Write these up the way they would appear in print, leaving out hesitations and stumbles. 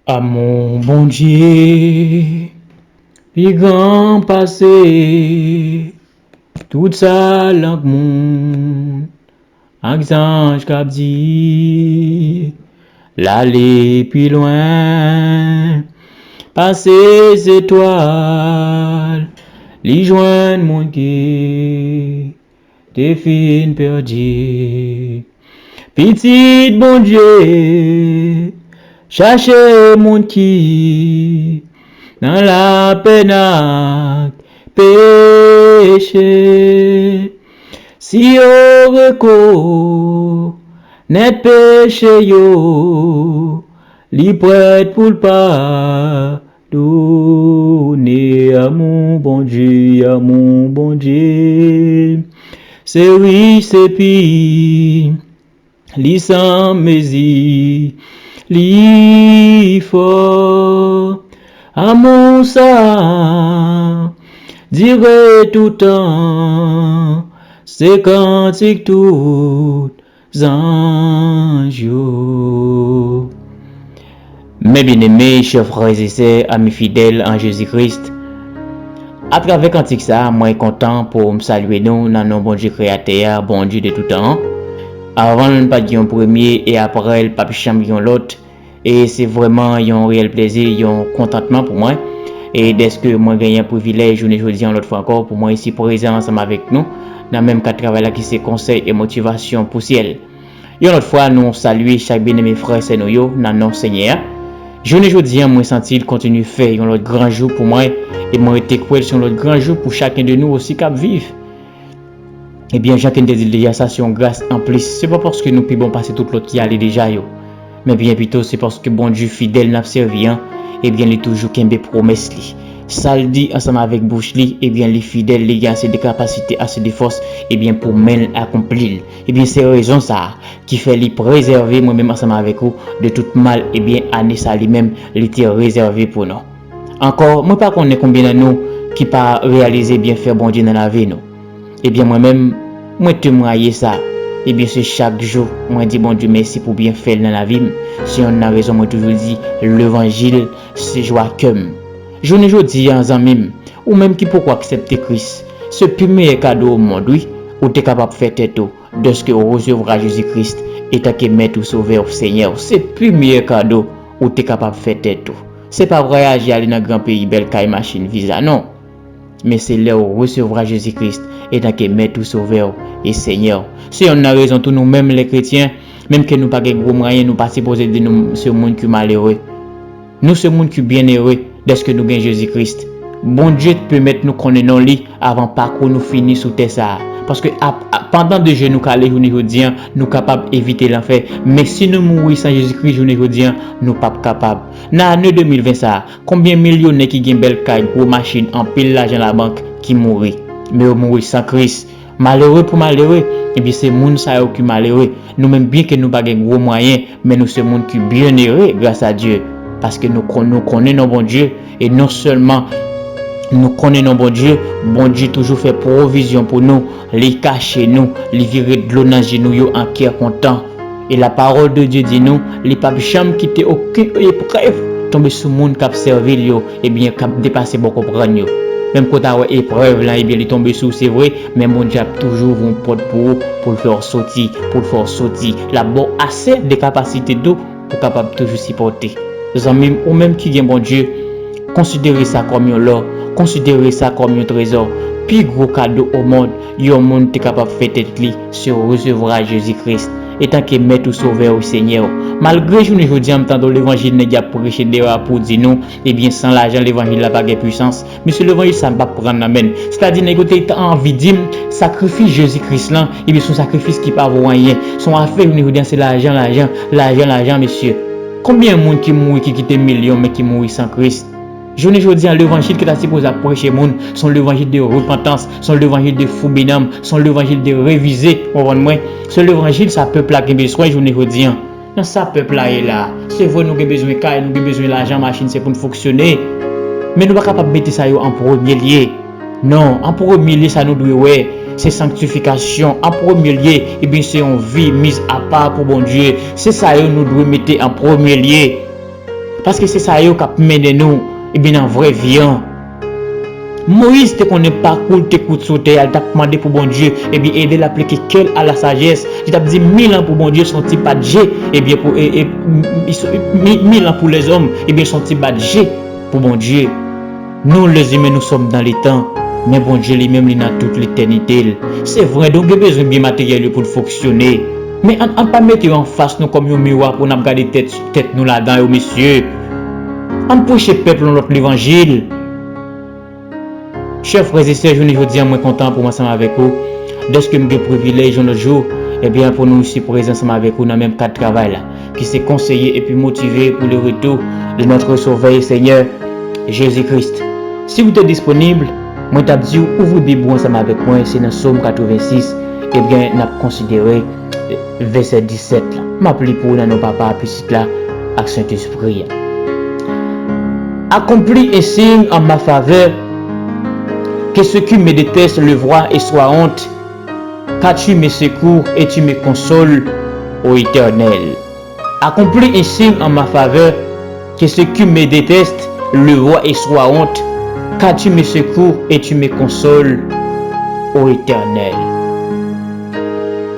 À mon bon Dieu, puis grand passé, tout ça langue moun, ak ange k'ap di, l'aller plus loin, passer étoiles, li joindre moun qui te fin perdu. Petit bon Dieu, cherchez moun qui dans la peine ak péché. Si yo reko net péché yo, li prête pour le pardonner à mon bon Dieu, à mon bon Dieu. C'est oui, c'est puis, li sans mési, li fort, à mon ça, dirait tout temps, c'est cantique tout anges. Mes bien-aimés, chers frères et sœurs, amis fidèles en Jésus-Christ, à travers cantique ça, moi content pour me saluer nous dans nos bon Dieu créateur, bon Dieu de tout temps. Avant le pas un premier et après le pape champion l'autre, et c'est vraiment un réel plaisir, un contentement pour moi. Et dès que moi gagne un privilège, je ne dis l'autre fois encore pour moi ici présent ensemble avec nous dans même cadre travail là qui c'est conseil et motivation pour ciel. Et une autre fois nous saluer chaque bien-aimé frère c'est nous dans nos Seigneur. Je ne dis moi senti il continue faire un autre grand jour pour moi et moi été croire sur l'autre grand jour pour chacun de nous aussi cap vivre. Eh bien, chacun des dit déjà ça c'est une grâce en plus. C'est pas parce que nous pouvons passer toute l'autre qui allait déjà yo. Mais bien plutôt c'est parce que bon Dieu fidèle n'a servi hein. Eh bien, il est toujours qu'un des promesses li. Ça le dit ensemble avec bouche li, eh bien, les fidèles, les gars, assez de capacités, assez de force, eh bien, pour mener accomplir. Eh bien, c'est raison ça qui fait les préserver moi-même ensemble avec vous de tout mal, eh bien, année ça lui-même, l'été réservé pour nous. Encore, moi pas connais combien de nous qui pas réaliser bien faire bon Dieu dans la vie nous. Eh bien, moi-même, moi témoigner ça. Eh bien, c'est chaque jour, moi dis bon Dieu merci pour bien faire dans la vie. Si on a raison, moi toujours dit, l'évangile, c'est joie comme. Je ne dis en zamim, ou même qui pourquoi accepter Christ. Ce premier cadeau au monde, oui, ou t'es capable de faire tête de ce que recevra Jésus-Christ et t'as que mettre ou sauver au Seigneur. C'est le premier cadeau où t'es capable de faire tête. C'est pas voyager aller dans un grand pays, belle caille, machine, visa, non. Mais c'est là où recevra Jésus-Christ et tant que maître ou sauveur et Seigneur. Si on a raison, tous nous-mêmes les chrétiens, même que nous pas de gros moyens, nous pas supposés de nous ce monde qui est malheureux. Nous ce monde qui est bien heureux dès que nous gagnons Jésus-Christ. Bon Dieu peut mettre nous connaître dans lit avant parcours nous finir sous terre ça. Parce que pendant de jeunes nous calés aujourd'hui, nous capables d'éviter l'enfer. Mais si nous mourons sans Jésus-Christ aujourd'hui, nous pas capables. Dans l'année 2020 ça, combien de millionnaires qui gagnent belle caille, gros machine, en pile l'argent à la banque qui mourent. Mais ils mourent sans Christ. Malheureux pour malheureux, et bien c'est monde ça qui malheureux. Nous même bien que nous pas de gros moyens, mais nous sommes monde qui bien heureux grâce à Dieu. Parce que nous connaissons bon Dieu et non seulement nous connaissons bon Dieu toujours fait provision pour nous, les cacher nous, les virer de l'eau dans nous en cœur content. Et la parole de Dieu dit nous, les papes jamais quitter aucune épreuve, tomber sur le monde qui a servi et bien qui a dépassé beaucoup comprendre yo. Même quand tu as une épreuve là, et bien il tombe sous, c'est vrai, mais mon Dieu a toujours une porte pour le faire sortir, la bonne assez de capacité d'eau pour capable toujours supporter. Les amis, ou même qui gagne bon Dieu, considérez ça comme un l'or, considérez ça comme un trésor. Puis gros cadeau au monde, un monde qui est capable de faire tête li sur recevoir Jésus-Christ. Et tant que maître ou sauveur au Seigneur. Malgré que je dis en tant que l'évangile n'est pas prêché pour dire nous, et bien sans l'argent, l'évangile n'a pas de puissance. Mais sur l'évangile, ça ne va pas prendre amène. C'est-à-dire, négocier envie de dire, sacrifice Jésus-Christ là, et bien son sacrifice qui n'a pas rien. Son affaire, c'est l'argent, monsieur. Combien de monde qui mourent, qui quittent millions, mais qui mourent sans Christ? Je ne dis l'évangile que tu as supposé prêcher monde, sont l'évangile de repentance, sont l'évangile de fou binam, sont l'évangile de réviser, c'est l'évangile ça peuple là qui besoin, je ne dis non ça peuple là est là. C'est vrai nous avons besoin de caille, nous avons besoin de l'argent machine c'est pour fonctionner. Mais nous pas capable mettre ça en premier lieu. Non, en premier lieu ça nous doit ouais, c'est sanctification en premier lieu et bien c'est une vie mise à part pour bon Dieu. C'est ça nous doit mettre en premier lieu. Parce que c'est ça qui a mené nous et bien en vraie vie. Moïse te connaît parcours, t'écoute sauter, elle t'a demandé pour bon Dieu, et bien aider l'appliquer quelle à la sagesse. Il t'a dit 1000 ans pour bon Dieu, son petit badge, et bien pour 1000 ans pour les hommes, et bien son petit badge pour bon Dieu. Nous les humains, nous sommes dans les temps, mais bon Dieu lui-même, il a toute l'éternité. C'est vrai, donc il y a besoin de bien matériel pour fonctionner. Mais on ne pas mettre en face nous comme un miroir pour nous regarder tête nous là-dedans, messieurs. On prêche le peuple dans notre évangile. Chers frères et sœurs, je vous dis, moi content pour moi ensemble avec vous. Dès que j'ai le privilège un autre jour, et bien pour nous ici présents ensemble avec vous dans le même cadre de travail là, qui s'est conseillé et puis motivé pour le retour de notre Sauveur et Seigneur Jésus-Christ. Si vous êtes disponible, moi t'ai dit ouvrez Bible ensemble avec moi, c'est dans Psaume 86, et bien on a considéré verset 17 là. M'appelle pour nous papa puis là avec Saint-Esprit. Accomplis un signe en ma faveur, que ceux qui me détestent le voient et soient honte, car tu me secours et tu me consoles, ô Éternel. Accomplis un signe en ma faveur, que ceux qui me détestent le voient et soient honte, car tu me secours et tu me consoles, ô Éternel.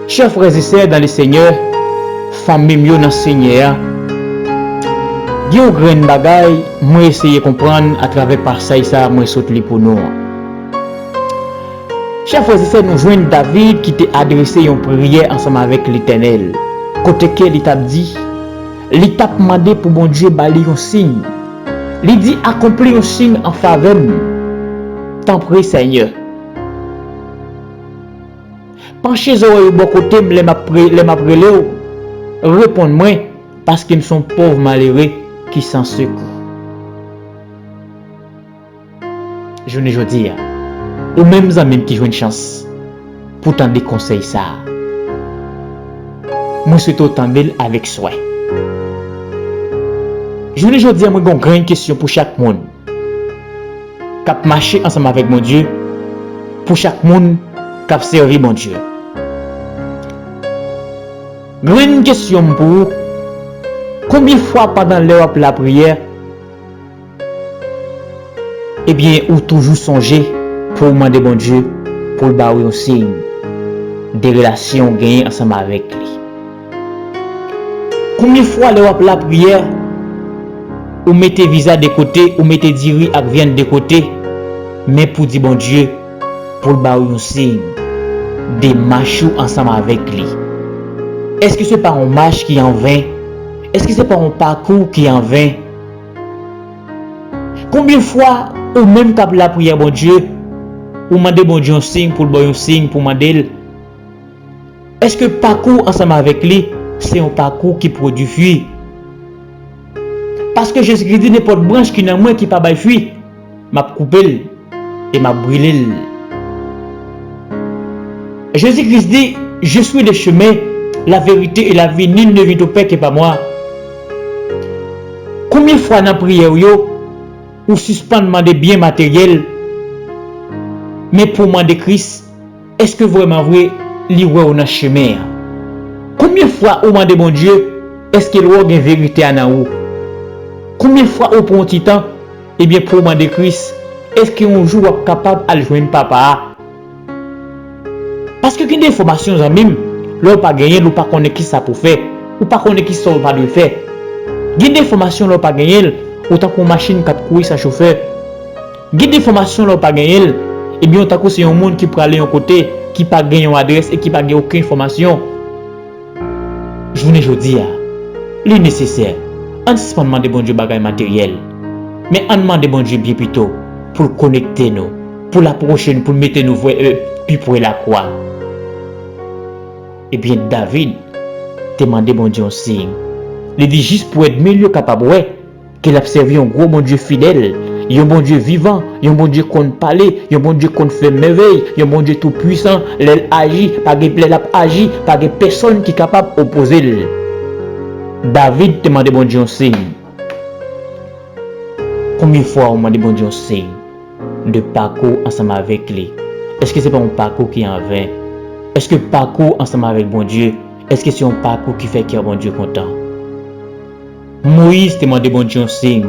Chers frères et sœurs dans le Seigneur, famille mieux dans le Seigneur, il y a un grand bagage, moi essayer de comprendre à travers par ça, moi saute pour nous. Chers frères et sœurs, nous joignons David qui t'a adressé une prière ensemble avec l'Éternel. Côté que il t'a dit, il t'a demandé pour bon Dieu bali un signe. Il dit accomplir un signe en faveur. T'en prie Seigneur. Penchez oreilles au bon côté, les m'appelez, répondez-moi parce qu'ils sont pauvres malheureux qui s'en secourent. Je ne veux dire. Ou même amis qui jouent une chance pour t'en des conseils ça. Moi c'est autant belle avec soi. Je voulais dire moi une grande question pour chaque monde. Cap marcher ensemble avec mon Dieu pour chaque monde cap servir mon Dieu. Grande question pour vous. Combien de fois pendant l'heure de la prière, eh bien, ou toujours songer pour demander bon Dieu pour le bailler un signe des relations gagnées ensemble avec lui. Combien de fois l'heure de la prière, ou mettez visa de côté, ou mettez diri ak viande de côté, mais pour dire bon Dieu pour le bailler un signe des machous ensemble avec lui. Est-ce que c'est pas un match qui en vain? Est-ce que c'est pas un parcours qui en vain? Combien de fois, ou même quand la prière, bon Dieu, ou demander bon Dieu un signe pour le un signe pour demander? Est-ce que parcours ensemble avec lui, c'est un parcours qui produit fruit? Parce que Jésus-Christ dit n'importe branche qui n'a moins qui pas bail fruit, m'a coupé et m'a brûlé. Jésus-Christ dit, je suis le chemin, la vérité et la vie, nul ne vient au Père que par moi. Combien de fois dans la prière, ou suspend demander bien matériel, mais pour demander Christ, est-ce que vraiment vrai, l'y dans le chemin? Combien de fois on demande bon Dieu, est-ce qu'il y a une vérité à nous? Combien de fois on prend un petit temps, et bien pour demander Christ, est-ce qu'on joue capable de joindre papa? Parce que il y a des informations en même, l'on pas gagné, l'on pas connaît qui ça pour faire, ou pas connaît qui ça pas de faire. Il y a des informations l'on pas gagné, autant qu'une machine qui courir sa chauffeur. Il y a des informations l'on pas gagné, et bien autant que c'est un monde qui peut aller un côté, qui pas gagné une adresse et qui pas gagné aucune information. Je vous dis, il est nécessaire. On ne demande de bon Dieu bagaille matériel, mais on demande de bon Dieu bien plutôt pour connecter nous, pour la prochaine, pour mettre nous puis pour la croix. Et bien David demande bon Dieu un signe. Il dit juste pour être mieux capable qu'il a servi un gros bon Dieu fidèle, un bon Dieu vivant, un bon Dieu qu'on parle, un bon Dieu qu'on fait merveille, un bon Dieu tout puissant, l'elle agit, pas de personne qui est capable d'opposer. David demande bon Dieu un signe. Combien de fois on demande bon Dieu un signe de parcours ensemble avec lui? Est-ce que c'est pas un parcours qui est en vain? Est-ce que parcours ensemble avec bon Dieu, est-ce que c'est un parcours qui fait que bon Dieu content? Moïse te demandé bon Dieu un signe.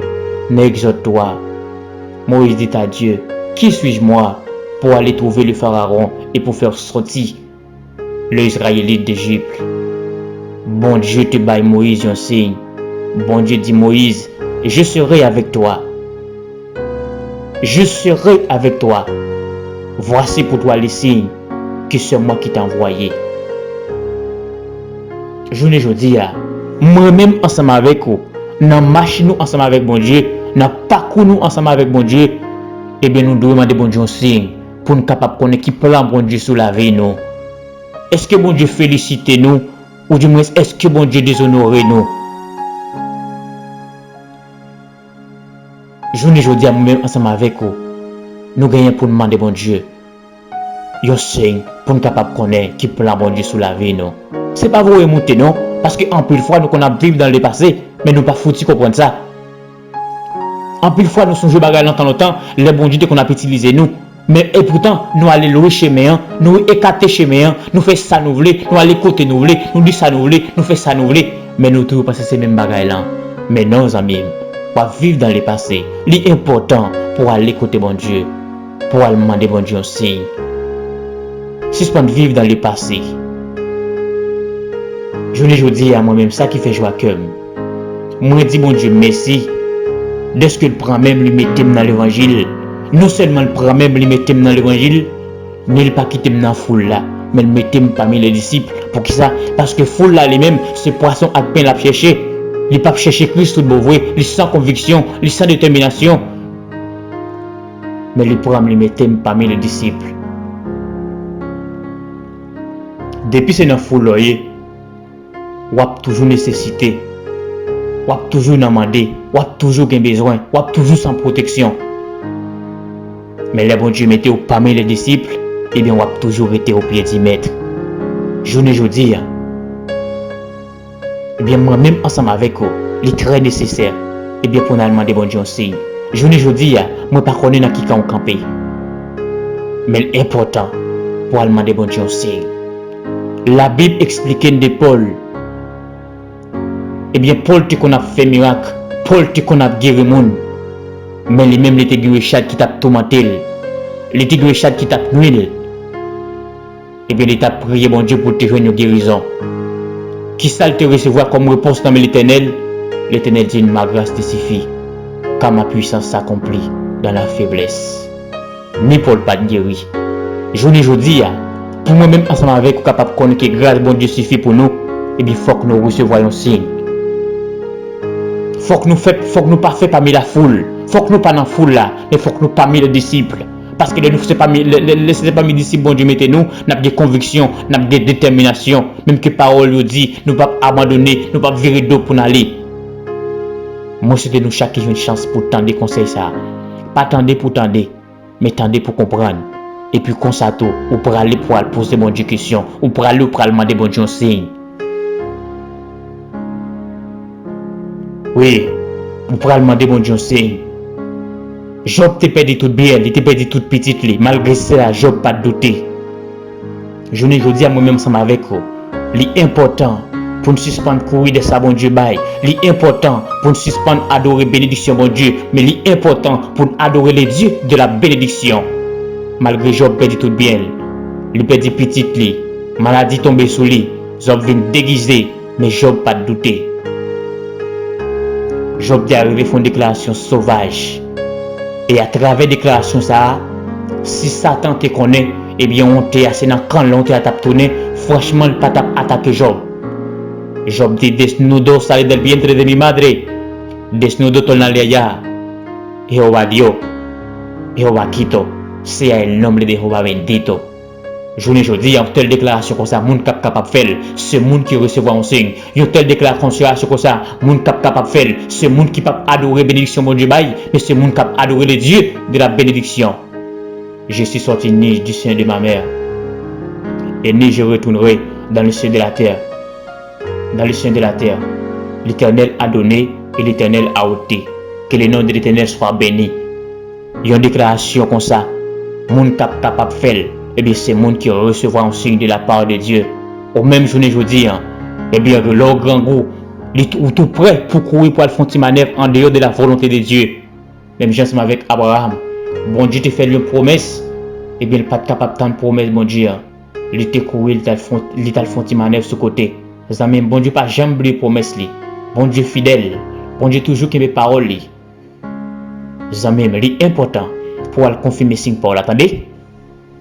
N'exhorte toi. Moïse dit à Dieu, qui suis-je moi pour aller trouver le Pharaon et pour faire sortir les Israélites d'Égypte? Bon Dieu te baille Moïse un signe. Bon Dieu dit Moïse, je serai avec toi. Je serai avec toi. Voici pour toi les signes que c'est moi qui t'ai envoyé. Je ne dis pas, moi-même ensemble avec vous, nous marchons ensemble avec bon Dieu, nous parcourons ensemble avec bon Dieu, et bien nous devons demander bon Dieu un signe pour nous capables de connaître qui plan bon Dieu sur la vie nous. Est-ce que bon Dieu félicite nous ou du moins est-ce que bon Dieu déshonore nous? Je ne dis pas moi-même ensemble avec vous, nous gagnons pour demander bon Dieu un signe pour nous capables de connaître qui plan bon Dieu sur la vie nous. C'est pas vous remonter non, parce que en plus fois nous qu'on a vécu dans le passé, mais nous pas foutu comprendre ça. En plus fois nous songeons bagarre longtemps, les bon Dieu qu'on a utilisé nous, mais et pourtant nous aller louer chemin, nous écarter chemin, nous faire ça nous voulons, nous aller côté nous voulons, nous dire ça nous voulons, nous faire ça nous voulons, mais nous toujours passer ces mêmes bagarre là. Mais non amis, pour vivre dans le passé, l'important pour aller côté bon Dieu, pour aller demander bon Dieu un signe. Si je peux vivre dans le passé, je ne dis à moi-même ça qui fait joie que moi dis bon Dieu merci de ce qu'il prend même lui mettre dans l'évangile. Non seulement il prend même lui mettre dans l'évangile, mais il pas quitter dans la foule là, mais il mettre parmi les disciples. Pour qui ça? Parce que foule là lui-même, c'est poisson à peine à chercher. Il pas chercher Christ tout beau vrai, il sans conviction, il sans détermination. Mais il prend lui mettre parmi les disciples. Depuis c'est dans foule là, ou a toujours nécessité, ou a toujours demandé, ou a toujours besoin, ou a toujours sans protection. Mais le bon Dieu mettait parmi les disciples, et bien on a toujours été au pied du maître. Je ne dis pas, et bien moi-même ensemble avec vous, il est très nécessaire, et bien pour nous demander bon Dieu un signe. Je ne dis pas, moi pas connais dans qui on camper. Mais l'important pour demander bon Dieu un signe. La Bible explique de Paul. Eh bien, Paul te qu'on a fait miracle, Paul te qu'on a guéri monde, mais lui-même il était guéri chat qui t'a tourmenté, il était guéri chat qui t'a nuit. Eh bien, il t'a prié bon Dieu pour te faire une guérison. Qui ça te recevoir comme réponse dans l'Éternel? L'Éternel dit ma grâce te suffit, car ma puissance s'accomplit dans la faiblesse. Ni Paul pas guéri. Je ne dis pas, pour moi-même ensemble avec vous capable de connaître que grâce bon Dieu suffit pour nous, et bien il faut que nous recevions un signe. Faut que nous pas fait parmi la foule. Faut que nous pas dans la foule là, mais faut que nous parmi les disciples. Parce que nous c'est pas mes disciples bon Dieu mettez nous, n'a des convictions, n'a des déterminations, même que parole nous dit, nous pas abandonner, nous pas virer d'eau pour aller. Moi c'était nous chaque une chance pour tendre conseil ça. Pas tendre pour tendre, mais tendre pour comprendre. Et puis comme ça tout, ou pour aller pour poser mon Dieu question, ou pour aller pour demander bon Dieu signe. Oui, vous pourrez demander mon Dieu signe. Job te perdu tout bien, il te perdu toute petite, malgré cela, Job pas douté. Je ne dis à moi-même ensemble avec vous, l'important pour nous suspendre courir de ça bon Dieu bail, l'important pour nous suspendre adorer bénédiction bon Dieu, mais l'important pour nous adorer les dieux de la bénédiction. Malgré Job perdu tout bien, il perdu petite, maladie tombée sous lui, Job vient déguisé, mais Job pas douté. Job est arrivé à faire une déclaration sauvage. Et à travers la déclaration ça, si Satan te connaît, eh bien on t'est assez dans le camp, on t'est tourné, franchement il pas attaqué Job. Job dit desnudo sale del vientre de mi madre, desnudo tornaré allá. Jehová dio, Jehová quito, sea el nombre de Jehová bendito. Je ne dis une telle déclaration comme ça, moun capable de faire, c'est moun qui recevra un signe. Une telle déclaration comme ça, moun capable de faire, c'est moun qui peut adorer bénédiction mon Dieu bail, mais c'est moun capable adorer le Dieu de la bénédiction. Je suis sorti ni du sein de ma mère, et ni je retournerai dans le sein de la terre. Dans le sein de la terre, l'Éternel a donné et l'Éternel a ôté. Que le nom de l'Éternel soit béni. Une déclaration comme ça, moun capable de faire. Eh bien, c'est le monde qui recevra un signe de la part de Dieu. Au même journée, je dis, eh bien, le grand goût, Ou tout prêt pour courir pour aller faire une manœuvre en dehors de la volonté de Dieu. Même chose avec Abraham. Bon Dieu te fait une promesse, et bien il n'est pas capable de prendre promesse, bon Dieu. Il était couru, il t'a fait une manœuvre sur côté. Les amis, bon Dieu pas jamais oublié promesse. Bon Dieu fidèle. Bon Dieu toujours qui mes paroles. Les amis, c'est important pour aller confirmer signe Paul. Attendez?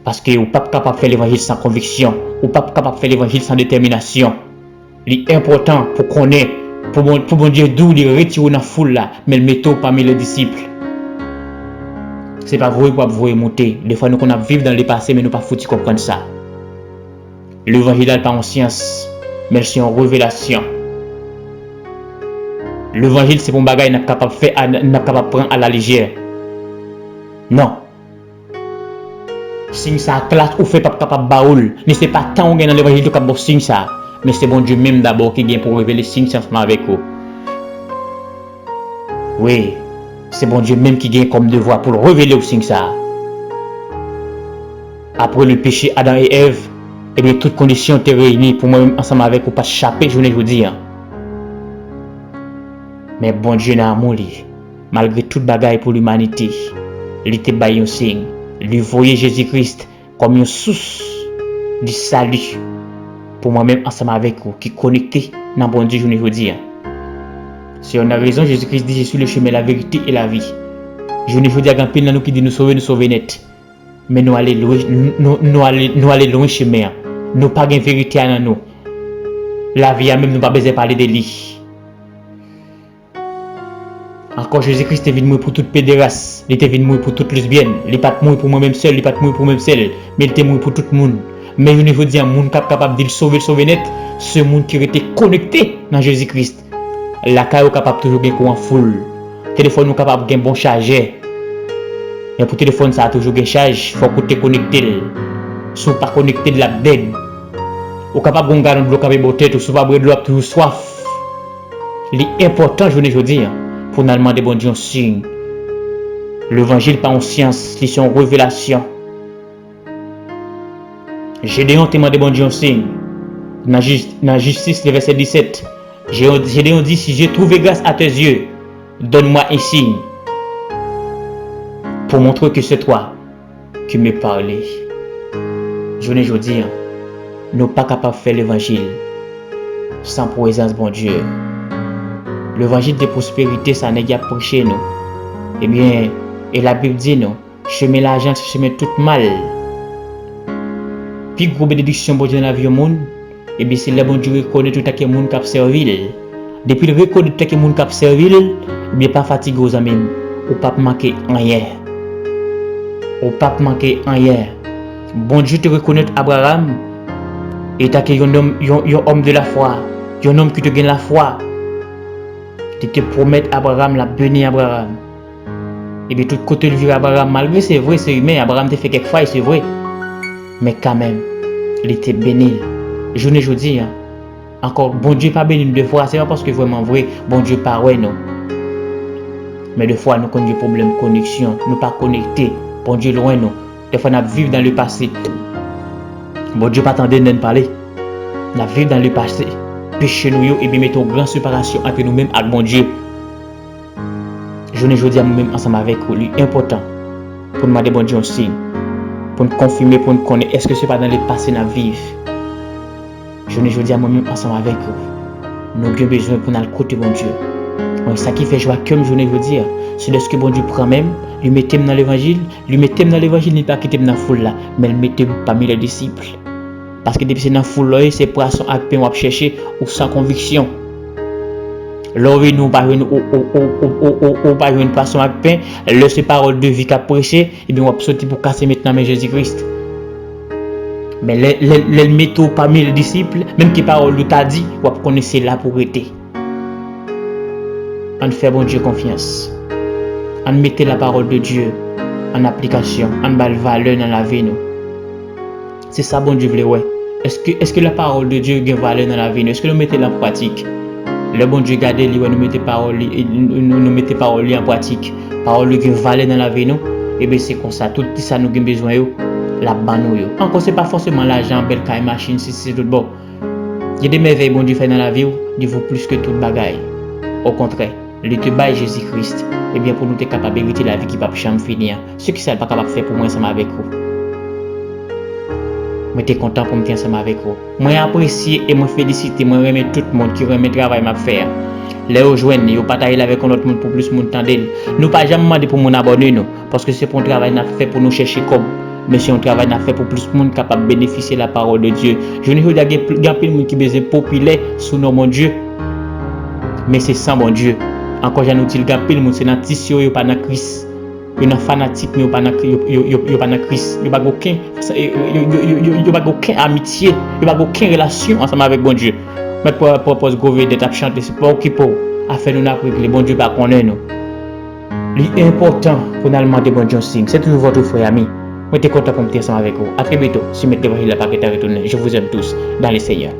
Parce que vous n'êtes pas capable de faire l'évangile sans conviction. Vous n'êtes pas capable de faire l'évangile sans détermination. C'est important pour qu'on ait, pour bon Dieu d'où il retire dans la foule là, mais le mettre parmi les disciples. C'est pas vrai pour vous monter. Des fois nous qu'on a vivre dans le passé, mais nous pas foutu comprendre ça. L'évangile n'est pas en science, mais c'est en révélation. L'évangile c'est pour un bagage n'a capable faire, n'a capable prendre à la légère. Non. Signe ça classe ou fait pas capable baoul. Mais c'est pas tant on gagne dans l'évangile que capable signe ça. Mais c'est bon Dieu même d'abord qui vient pour révéler signe ensemble avec vous. Oui, c'est bon Dieu même qui vient comme devoir pour le révéler au signe ça. Après le péché Adam et Ève, et bien toutes conditions étaient réunies pour moi ensemble avec vous pas échapper journée je vous dis. Mais bon Dieu n'a amour malgré toute bagaille pour l'humanité, il était baillé un signe, lui voyait Jésus-Christ comme une source du salut. Pour moi-même ensemble avec vous, qui connecté dans bon Dieu, je vous dis. Si on a raison, Jésus-Christ dit, je suis le chemin, la vérité et la vie. Je vous dis à grand pile dans nous qui dit nous sauver net. Mais nous allons loin chemin. Nous pas de vérité dans nous. La vie a même nous pas besoin de parler de lui. Encore Jésus-Christ est venu mourir pour toute pédérasse. Il était venu mourir pour toute lesbienne. Il n'est pas mourir pour moi-même seul, il n'est pas mourir pour moi-même seul. Mais il était mourir pour tout le monde. Mais je veux dire, un monde capable de le sauver net, ce monde qui était connecté dans Jésus-Christ. La caille est capable toujours de gagner en foule. Le téléphone est capable de gagner un bon chargeur. Mais pour le téléphone, ça a toujours gagné charge. Il faut que tu te connectes. Si tu n'es pas connecté de la bête, tu es capable de gagner un bloc avec beauté, tu n'es pas de l'eau, tu as soif. C'est important, je veux dire, pour nous demander bon Dieu un signe. L'évangile pas en science, c'est en révélation. Gédéon demandé bon Dieu un signe. Dans Justice, le verset 17. Gédéon dit, si j'ai trouvé grâce à tes yeux, donne-moi un signe pour montrer que c'est toi qui me parlais. Je veux dire, nous ne sommes pas capables de faire l'évangile sans présence bon Dieu. L'évangile de prospérité, ça n'est pas prêché nous. Eh bien, et la Bible dit nous, chemin l'argent, chemin tout mal. Puis gros bénédiction bon Dieu dans la vie au monde, et bien c'est le bon Dieu reconnaît tout à qui monde qui a servi. Depuis le reconnaît tout à qui monde qui a servi, et bien pas fatigué aux amis, ou pas manquer rien. Ou pas manquer rien. Bon Dieu te reconnaît Abraham, et t'as un homme de la foi, un homme qui te gagne la foi. Tu te promets Abraham, la béni Abraham. Et bien tout côté de vie Abraham, malgré c'est vrai, c'est humain, Abraham te fait quelques fois, c'est vrai. Mais quand même, il était béni. Je ne dis hein. Encore, bon Dieu pas béni deux fois, c'est pas parce que vraiment vrai, bon Dieu pas ouais non. Mais des fois nous avons des problèmes de connexion, nous pas connectés, bon Dieu loin nous. Des fois nous vivons dans le passé. Bon Dieu pas attendre de parler. Nous vivons dans le passé. Péché nous et bien mettons une grande séparation entre nous-mêmes et bon Dieu. Je ne dis à nous-mêmes ensemble avec vous, important pour nous demander bon Dieu un signe. Pour nous confirmer, pour nous connaître, est-ce que ce n'est pas dans le passé nous vivre. Je ne dis à moi-même ensemble avec vous. Nous avons besoin pour nous côté bon Dieu. Donc, ça qui fait joie comme je veux dire, c'est lorsque bon Dieu prend même, lui mettez dans l'évangile, n'est pas quitter dans la foule là, mais le mettez parmi les disciples. Parce que depuis c'est dans la foule là, c'est poisson à pain ou à chercher ou sans conviction. Là nous pas une poisson à pain, le c'est parole de vie qu'a prêché, et bien on va sortir pour casser maintenant mais Jésus-Christ. Mais les métaux parmi les disciples, même qui parole de t'a dit, on va connaître là pour être. On fait bon Dieu confiance. On mettait la parole de Dieu en application, on bat valeur dans la vie nous. C'est ça bon Dieu voulait ouais. Est-ce que la parole de Dieu a valeur dans la vie nous? Est-ce que nous mettons en pratique? Le bon Dieu garde lui, nous mettons parole en pratique. Parole qui a valeur dans la vie nous. Et bien c'est comme ça, tout ça nous avons besoin la banouille. Encore c'est pas forcément l'argent, belle caille, machine, si c'est tout bon. Il y a des merveilles bon Dieu fait dans la vie, Dieu vaut plus que toute bagaille. Au contraire, il te baille Jésus-Christ. Et bien pour nous être capable d'éviter la vie qui va jamais finir. Ce qui n'est pas capable de faire pour moi ensemble avec vous. Moi t'es content pour me tenir ensemble avec vous. Moi apprécier et me féliciter, moi remercie tout le monde qui remet le travail m'a faire. Les rejoindre, yo partager avec notre monde pour plus monde tendre. Nous pas jamais demander pour mon abonner nous parce que c'est pour un travail n'a fait pour nous chercher comme mais c'est un travail n'a fait pour plus de monde capable de bénéficier de la parole de Dieu. Je ne veux pas dire qu'il y a plus de monde qui besoin populaire sous nos mon Dieu. Mais c'est sans bon Dieu. Encore j'en utilise gapil monde c'est dans tissu yo pas dans Christ. Yo dans fanatique mais yo pas dans Christ. Yo pas aucun amitié, yo pas aucune relation ensemble avec bon Dieu. Mais pour propose gouverner d'être chanter c'est pas qui pour afin nous n'apprendre que le bon Dieu pas connaît nous. L'important pour nous demander bon Dieu signe. C'est toujours votre frère ami. Moi, je suis content pour me tenir ensemble avec vous. À très bientôt. Si vous mettez la paquette à retourner. Je vous aime tous dans les Seigneurs.